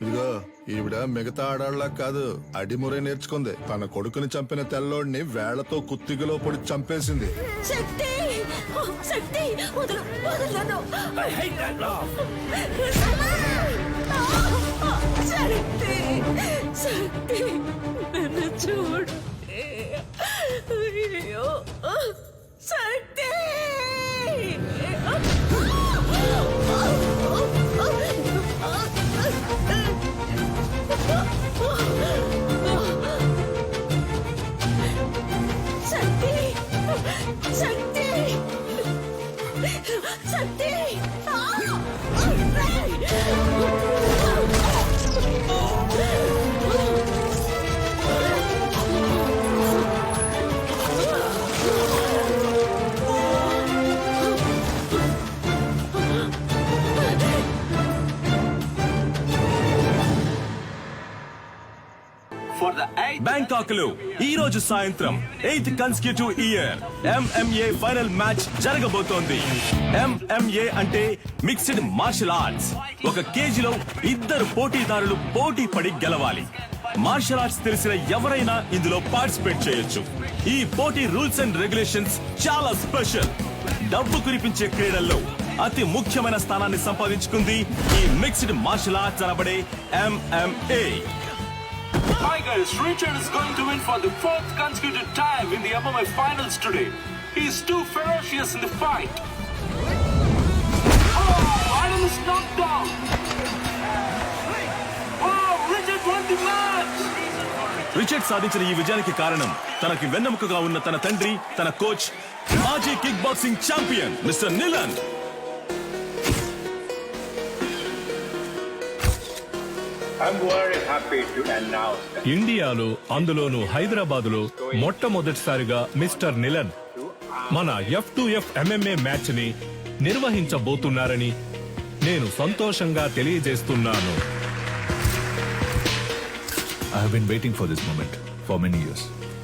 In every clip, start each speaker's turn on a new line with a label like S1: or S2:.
S1: ఇదిగో ఈవిడ మిగతా ఆడాళ్ళ కాదు అడిమురే నేర్చుకుంది. తన కొడుకుని చంపిన తెల్లోడిని వేళ్లతో కుత్తిగలో పొడి చంపేసింది.
S2: శక్తి శక్తి వదలు వదలను. శక్తి శక్తి నన్ను చూడు. అయ్యో శక్తి. శక్తి శక్తి శక్తి.
S3: బ్యాంకాక్ లో ఈ రోజు సాయంత్రం 8th consecutive year MMA final match జరగబోతోంది. MMA అంటే మిక్స్డ్ మార్షల్ ఆర్ట్స్. ఒక కేజీలో ఇద్దరు పోటీదారులు పోటీ పడి గెలవాలి. మార్షల్ ఆర్ట్స్ తెలిసిన ఎవరైనా ఇందులో పార్టిసిపేట్ చేయొచ్చు. ఈ పోటీ రూల్స్ అండ్ రెగ్యులేషన్స్ చాలా స్పెషల్. డబ్బు కురిపించే క్రీడల్లో అతి ముఖ్యమైన స్థానాన్ని సంపాదించుకుంది ఈ మిక్స్డ్ మార్షల్ ఆర్ట్స్ అనబడే MMA.
S4: Hi guys, Richard is going to win for the 4th consecutive time in the MMA finals today. He's too ferocious in the fight. Oh, Adam is knocked down. Oh, Richard won the match.
S3: Richard సాధించిన ఈ విజయానికి కారణం తనకి వెన్నెముకగా ఉన్న తన తండ్రి, తన coach, మాజీ kick boxing champion mister నిలన్.
S5: I'm very happy to announce that
S6: ఇండియాలో అందులోనూ హైదరాబాదులో మొట్టమొదటిసారిగా మిస్టర్ నిలన్ మన F2F MMA మ్యాచ్ ని నిర్వహించబోతున్నారని నేను సంతోషంగా తెలియజేస్తున్నాను.
S7: I have been waiting for this moment for many years.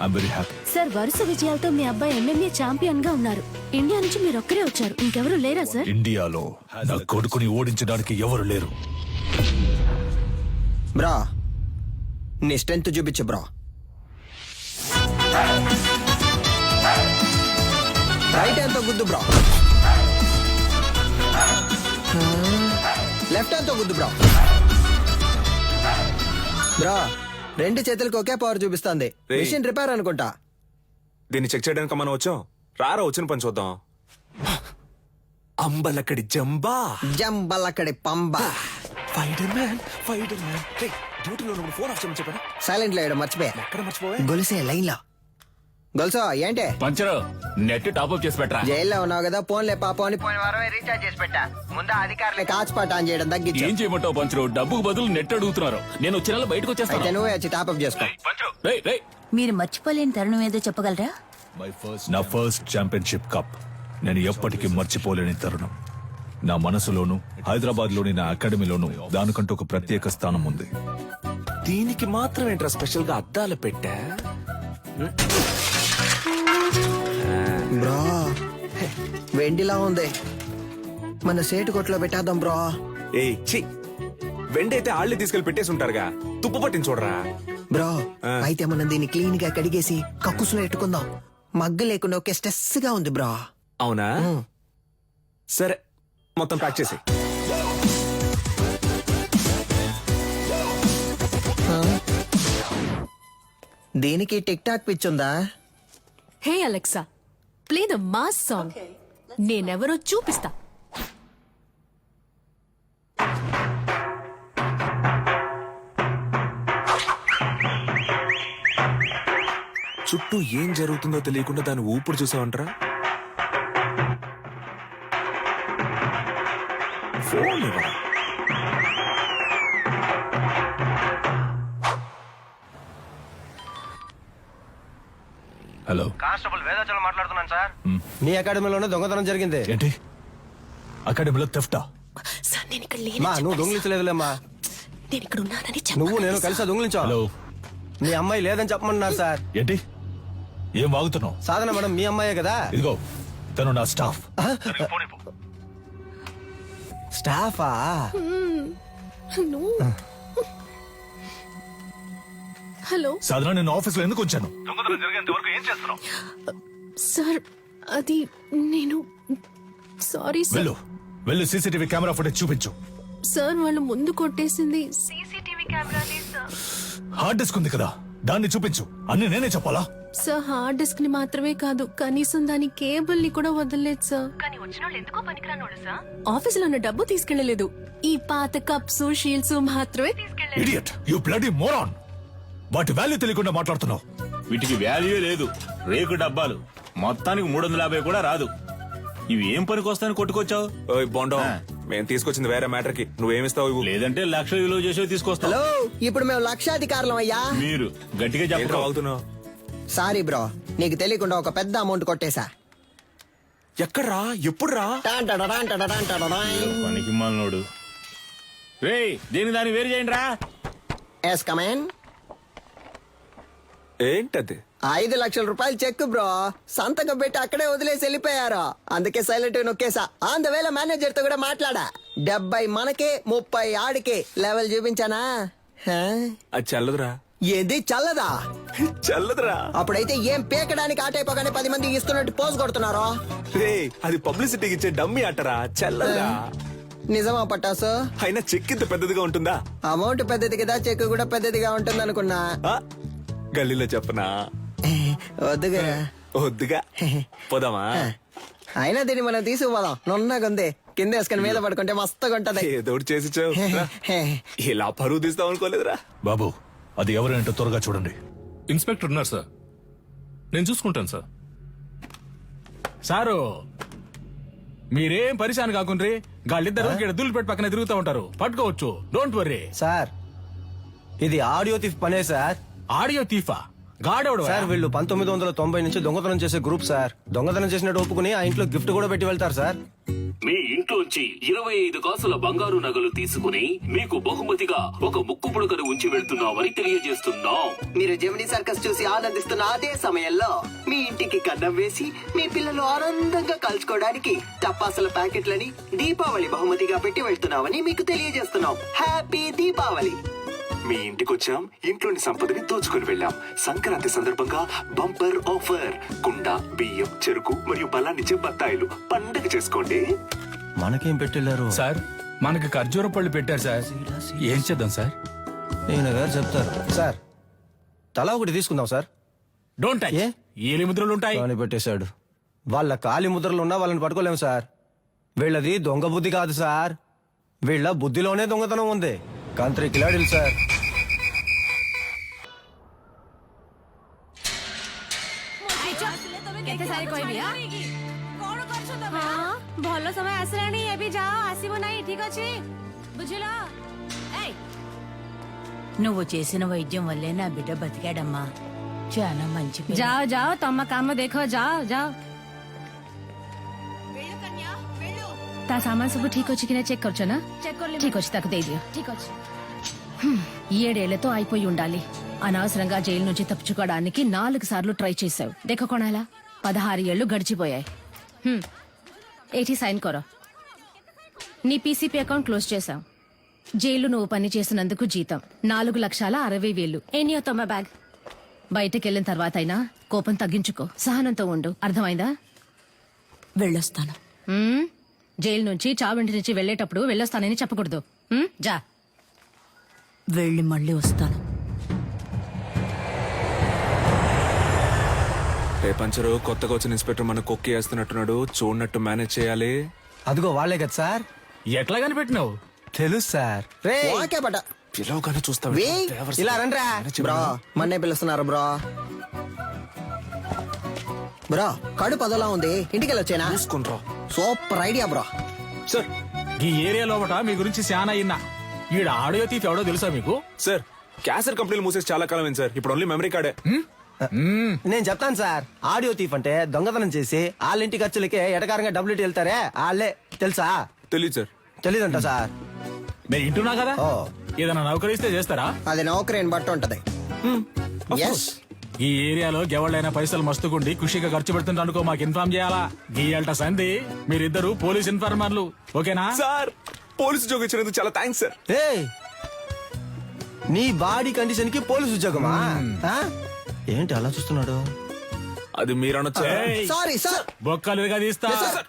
S7: I'm very happy.
S2: Sir, వరుస విజయాలతో మీ అబ్బాయి MMA ఛాంపియన్ గా ఉన్నారు. ఇండియా నుంచి మీరు ఒక్కరే వచ్చారు, ఇంకెవరు లేరా సార్?
S7: ఇండియాలో నా కొడుకుని ఓడించడానికి ఎవరు లేరు.
S8: బ్రా, నీ స్ట్రెంత్ చూపించు బ్రా. రైట్ హ్యాండ్ తో గుద్దు బ్రా. లెఫ్ట్ హ్యాండ్ తో గుద్దు బ్రా. బ్రా, రెండు చేతులకు ఒకే పవర్ చూపిస్తుంది. మిషన్ రిపేర్ అనుకుంటా.
S9: దీన్ని చెక్ చేయడానికి మనం వచ్చాం. రారా వచ్చిన పని చూద్దాం. అంబలక్కడి జంబా
S8: జంబలక్కడి పంబ.
S9: డ్యూటీలో ఫోన్ ఆఫ్ చేయమని చెప్పారా?
S8: సైలెంట్ లో వేయడం మర్చిపోయా.
S9: ఎక్కడ మర్చిపోవా?
S8: గొలుసే లైన్ లో. గొలుసో ఏంటి?
S3: పంచరు నెట్ టాప్అప్ చేసి పెట్టరా.
S8: జైల్లో ఉన్నావు కదా, ఫోన్లే పాపం అని పోయిన వారమే రీఛార్జ్ చేసి పెట్టా. ముందు అధికారులే కాచిపాట ఆన్ చేయడం తగ్గించు.
S3: ఏం చేయమంటావు పంచరు? డబ్బుకు బదులు నెట్ అడుగుతున్నారు. నేను వచ్చే నెల బయటకు
S8: అయితే
S3: వచ్చేస్తాను.
S8: నువ్వే వచ్చి టాప్అప్ చేసుకో.
S2: మీరు మర్చిపోలేని తరుణం ఏదో చెప్పగలరా?
S7: నా ఫస్ట్ ఛాంపియన్షిప్ కప్ నేను ఎప్పటికీ మర్చిపోలేని తరుణం. నా మనసులోను, హైదరాబాద్ లోని నా అకాడమీలోను దానికంటూ ఒక ప్రత్యేక స్థానం ఉంది.
S9: దీనికి మాత్రం ఏంట్రా స్పెషల్ గా అద్దాలు పెట్టా?
S8: బ్రో, వెండిలా ఉంది. మన సేటు కొట్లో పెట్టేద్దాం బ్రో.
S9: ఏ ఛీ, వెండి అయితే ఆళ్ళే తీసుకెళ్లి పెట్టేసి ఉంటారుగా. తుప్పు పట్టించి చూడరా.
S8: బ్రో, అయితే మనం దీన్ని క్లీన్ గా కడిగేసి కక్కుసులో పెట్టుకుందాం. మగ్గు లేకుండా ఒకే స్ట్రెస్ గా ఉంది బ్రో.
S9: అవునా? సరే, మొత్తం ప్యాక్ చేసి.
S8: దీనికి టిక్ టాక్ పిచ్చుందా?
S2: Hey Alexa, play the mass song. నేనెవరో చూపిస్తా.
S9: చుట్టూ ఏం జరుగుతుందో తెలియకుండా దాన్ని ఊపిరి చూసావంటరా. ఫోన్ ఇవ్వరా.
S7: హలో,
S8: కానిస్టేబుల్ వేదాచలం మాట్లాడుతున్నాను సార్. మీ అకాడమీలోనే దొంగతనం జరిగింది.
S7: ఏంటి? అకాడమీలో థెఫ్టా?
S2: సార్, నేను ఇక్కడ
S8: మా నువ్వు దొంగిలించలేదులేమ్మా.
S2: నేను ఇక్కడ ఉన్నానని
S8: నువ్వు నేను కలిసి దొంగిలించావు.
S7: హలో,
S8: మీ అమ్మాయి లేదని చెప్పమన్నారు సార్.
S7: ఏంటి? ఏం వాగుతున్నావు?
S8: సాధన మేడం మీ అమ్మాయే కదా.
S7: ఇదిగో, తను నా స్టాఫ్.
S8: స్టాఫా?
S2: హలో
S7: సాధన నేను ఆఫీస్ లో ఎందుకు వచ్చాను?
S2: సార్, అది నేను సారీ సార్.
S7: వెళ్ళు వెళ్ళు, సీసీటీవీ కెమెరా ఫుటేజ్ చూపించు.
S2: సార్, వాళ్ళు ముందు కొట్టేసింది
S7: హార్డ్ డిస్క్ ఉంది కదా, దాన్ని చూపించు. అన్ని నేనే చెప్పాలా?
S2: సార్, హార్డ్ డిస్క్ ని మాత్రమే కాదు, కనీసం దాని కేబుల్ ని కూడా వదలలేదు సార్. ఆఫీసులో ఉన్న డబ్బు తీసుకెళ్లలేదు. ఈ పాత కప్స్ షీల్డ్స్ మాత్రమే తీసుకెళ్లారు.
S7: Idiot, you bloody moron. వాటి వాల్యూ తెలియకుండా మాట్లాడుతున్నావు.
S3: వీటికి వాల్యూ లేదు. రేకు డబ్బాలు మొత్తానికి 350 కూడా రాదు. ఇవి ఏం పనికి వస్తాయని కొట్టుకొచ్చావు?
S9: ఓయ్ బోండం, మేము తీసుకొచ్చింది వేరే మ్యాటర్ కి, నువ్వేమిస్తావు ఇవ్వు.
S3: లేదంటే 1,00,000 విలువ చేసేవి తీసుకొస్తావు.
S8: హలో, ఇప్పుడు మేము లక్షాధికారులం అయ్యా.
S3: మీరు గట్టిగా
S9: ఏంట్రా
S3: చెప్పరు.
S9: వాగుతున్నావు?
S8: సారీ బ్రో, నీకు తెలియకుండా ఒక పెద్ద అమౌంట్ కొట్టేశా.
S9: ఎక్కడ్రా, ఎప్పుడు రా?
S3: పనికి మాలినోడు. రేయ్, దీని దాన్ని వేరు చేయండి రా.
S8: Yes come on.
S9: ఏంటది?
S8: 5 లక్షల రూపాయలు చెక్ బ్రో, సంతకం పెట్టి అక్కడే వదిలేసి వెళ్ళిపోయారు. అందుకే సైలెంట్ నొక్కేసా. ఆన్ ద వేళ మేనేజర్ తో కూడా మాట్లాడా. 70 మనకే 30 ఆడికే. లెవెల్ చూపించానా? హా?
S9: అది చల్లదురా.
S8: ఏది చల్లదా?
S9: చల్లదురా.
S8: అప్పుడైతే ఏం పేకడానికి ఆటైపోగానే 10 మంది ఇస్తున్నట్టు పోజ్ కొడుతున్నారో.
S9: రే, అది పబ్లిసిటీకి ఇచ్చే డమ్మీ ఆటరా, చల్లదురా.
S8: నిజమా పట్టాసు?
S9: అయినా చెక్ ఇంత పెద్దదిగా ఉంటుందా?
S8: అమౌంట్ పెద్దది కదా, చెక్ కూడా పెద్దదిగా ఉంటుంది అనుకున్నా.
S9: ఆ? గల్లీలో చెప్పనా?
S8: వద్దుగా.
S9: వద్దుగా, పోదామా?
S8: అయినా దీన్ని మనం తీసుకుపోదాం. నున్నగుంది, కింద వేసుకుని మీద పడుకుంటే మస్తుగా ఉంటది.
S9: ఏదోటి చేసి ఇలా పరువు తీస్తాం అనుకోలేదురా.
S7: బాబు, అది ఎవరేంటో త్వరగా చూడండి.
S6: ఇన్స్పెక్టర్ ఉన్నారు సార్, నేను చూసుకుంటాను సార్.
S10: సారు, మీరేం పరిశాన్ కాకుండ్రి. గాళ్ళిద్దరు దుల్లిపెట్టి పక్కన తిరుగుతూ ఉంటారు, పట్టుకోవచ్చు. Don't worry
S11: sir. ఇది ఆడియో తీఫ్ పనే సార్.
S10: ఆడియో తీఫా? గాడెవడు
S11: సార్, వీళ్ళు 1990 నుంచి దొంగతనం చేసే గ్రూప్ సార్. దొంగతనం చేసినట్టు ఒప్పుకుని ఆ ఇంట్లో గిఫ్ట్ కూడా పెట్టి వెళ్తారు సార్.
S4: మీ ఇంట్లోంచి 25 కాసుల బంగారు నగలు తీసుకుని మీకు బహుమతిగా ఒక ముక్కు పుడకను ఉంచి వెళ్తున్నామని తెలియజేస్తున్నాం.
S8: మీరు జెమినీ సర్కస్ చూసి ఆనందిస్తున్న అదే సమయంలో మీ ఇంటికి కన్నం వేసి మీ పిల్లలు ఆనందంగా కలుసుకోవడానికి టపాసుల ప్యాకెట్లని దీపావళి బహుమతిగా పెట్టి వెళ్తున్నామని మీకు తెలియజేస్తున్నాం. హ్యాపీ దీపావళి.
S9: మీ ఇంటికి వచ్చాం, ఇంట్లోని సంపదని దోచుకుని వెళ్ళాం. సంక్రాంతి సందర్భంగా బంపర్ ఆఫర్. కుండ, బియ్యం, చెరుకు మరియు బలాన్నిచ్చే బత్తాయిలు. పండగ చేసుకోండి.
S11: మనకేం పెట్టెళ్లారు
S10: సార్? మనకి ఖర్జూర పళ్ళు పెట్టారు సార్. ఏం చేద్దాం సార్?
S11: నేను గారు చెప్తారు సార్. తలా ఒకటి తీసుకుందాం సార్.
S10: Don't touch.
S11: ఏ?
S10: ఏలి ముద్రలు ఉంటాయి.
S11: అని పెట్టేశాడు. వాళ్ళ కాలి ముద్రలు ఉన్నా వాళ్ళని పట్టుకోలేము సార్. వీళ్ళది దొంగ బుద్ధి కాదు సార్, వీళ్ళ బుద్ధిలోనే దొంగతనం ఉంది. కంత్రి కిలాడిలు సార్.
S2: ଭଲ ସମୟ ଆସିଲାଣି, ଏବେ ଯାଅ, ଆସିବ ନାହିଁ, ଠିକ ଅଛି? ବୁଝିଲ?
S12: నువ్వు చేసిన వైద్యం వల్లే నా బిడ్డ బతికాడమ్మా. చాలా మంచి పిల్ల.
S2: ଯାଅ ଯାଅ, ତମ କାମ ଦେଖ, ଯାଅ ଯାଅ. ତା ସାମାନ ସବୁ ଠିକ ଅଛି କି ନା చెక్ କରୁଛ ନା? ଠିକ ଅଛି, ତାକୁ ଦେଇଦିଅ. ଠିକ ଅଛି. 7 ఏళ్లతో అయిపోయి ఉండాలి. అనవసరంగా జైలు నుంచి తప్పించుకోవడానికి 4 సార్లు ట్రై చేశావు. దేఖ కొనాలా, 16 ఏళ్లు గడిచిపోయాయి. ఏటి సైన్ కొరో. నీ పీసీపీ అకౌంట్ క్లోజ్ చేశాం. జైలు నువ్వు పని చేసినందుకు జీతం 4,60,000. ఎనియో తొమ్మ బ్యాగ్. బయటకెళ్ళిన తర్వాత అయినా కోపం తగ్గించుకో, సహనంతో ఉండు. అర్థమైందా?
S12: వెళ్ళొస్తాను.
S2: జైలు నుంచి చావింటి నుంచి వెళ్లేటప్పుడు వెళ్ళొస్తానని చెప్పకూడదు. జా.
S12: వెళ్ళి మళ్ళీ వస్తాను.
S9: రేపంచరు కొత్తగా వచ్చిన ఇన్స్పెక్టర్ మన కొక్కి వేస్తున్నట్టున్నాడు. చూడనట్టు మేనేజ్ చేయాలి.
S11: అదిగో వాళ్ళే కదా సార్.
S10: ఎట్లా కనిపెట్టినావు?
S11: తెలుసు సార్. రే
S8: ఓకే పట.
S9: పిలవగానే చూస్తావు.
S8: ఇలా రండ్రా బ్రో, మన్నే పిలుస్తున్నారు బ్రో. బ్రో, కడుపు అదోలా ఉంది, ఇంటికి వెళ్ళొచ్చేనా?
S9: చూసుకుంట్రా.
S8: Super idea bro.
S9: సార్,
S10: ఈ ఏరియా లోపట మీ గురించి చాలా అయినా. ఈడ ఆడియో తీఫ్ ఎవడో తెలుసా మీకు?
S9: సార్, క్యాసెట్ కంపెనీలు మూసేసి చాలా కాలం అయింది సార్. ఇప్పుడు ఓన్లీ మెమరీ కార్డే.
S11: నేను చెప్తాను సార్. ఆడియో తీఫ్ అంటే దొంగతనం చేసి వాళ్ళ ఇంటి ఖర్చులకే ఎటకారంగా డబ్బులు వెళ్తారే వాళ్ళే. తెలుసా?
S9: తెలియదు సార్.
S11: తెలీదంట సార్.
S10: నేను ఇంటున్నా కదా.
S11: ఓ,
S10: ఏదైనా నౌకరిస్తే చేస్తారా?
S8: అది నౌకరీని బట్టి ఉంటది. ఎస్.
S10: ఈ ఏరియాలో ఎవళ్ళైనా పైసలు మస్తుకుండి ఖుషిగా ఖర్చు పెడుతుంటే అనుకో, మాకు ఇన్ఫార్మ్ చేయాలా. గీయాలట సంధి. మీరిద్దరు పోలీస్ ఇన్ఫార్మర్లు, ఓకేనా?
S9: సార్, పోలీసు జోక్ ఇచ్చినందుకు చాలా థ్యాంక్స్ సార్.
S11: నీ బాడీ కండిషన్ కి పోలీసు ఉద్యోగమా ఆ? ఏంటి అలా చూస్తున్నాడు?
S6: అది మీరు అనొచ్చే.
S11: Sorry sir.
S10: బొక్కలుగా తీస్తా